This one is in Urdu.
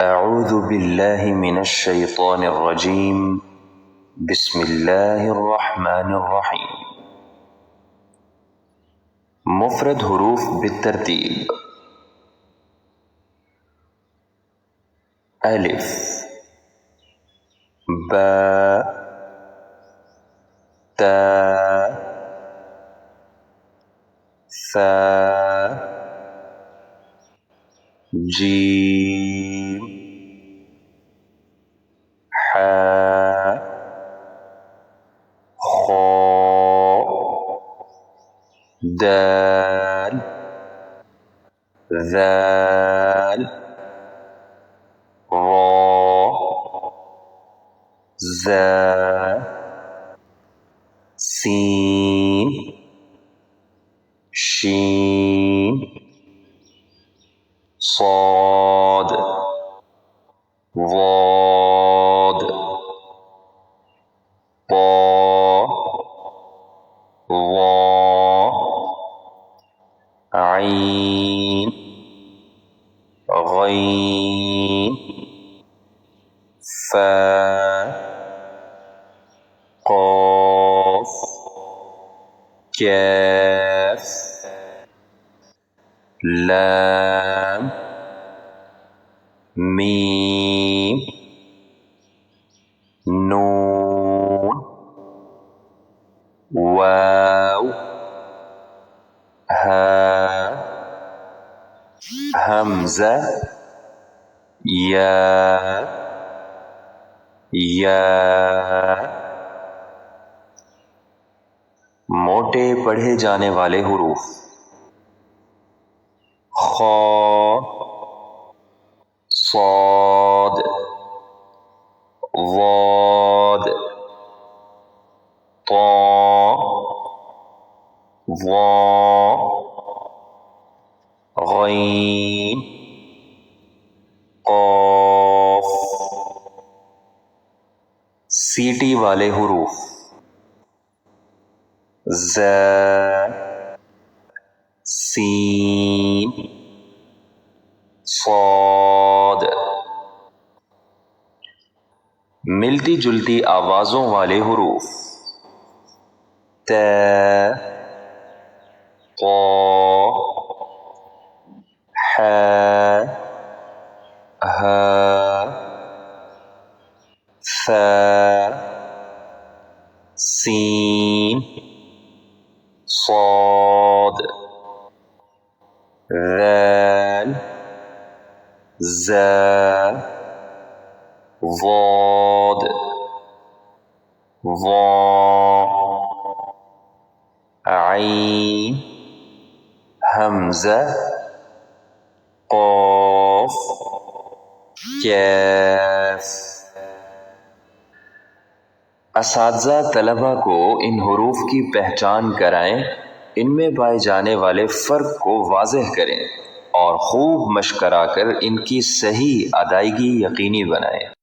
اعوذ باللہ من الشیطان الرجیم بسم اللہ الرحمن الرحیم۔ مفرد حروف بالترتیب: الف، با، تا، ثا، جیم، حا، خا، دال، ذال، را، زا، سین، شین، صاد، ضاد، طا، ظا، عین، غین، فا، قاف، کاف، لام، میم، نون، واو، ہا، حمزہ، یا، موٹے پڑھے جانے والے حروف: خا، صاد، ضاد، طا، ظا، غین، قاف۔ سیٹی والے حروف: زا، سین، صاد۔ ملتی جلتی آوازوں والے حروف: تا، طا، حا، ہا، ثا، سین، صاد، ذال، زا، ضاد، ظا، عین، حمزہ، قاف، کاف۔ اساتذہ طلبہ کو ان حروف کی پہچان کرائیں، ان میں پائے جانے والے فرق کو واضح کریں اور خوب مشق کرا کر ان کی صحیح ادائیگی یقینی بنائیں۔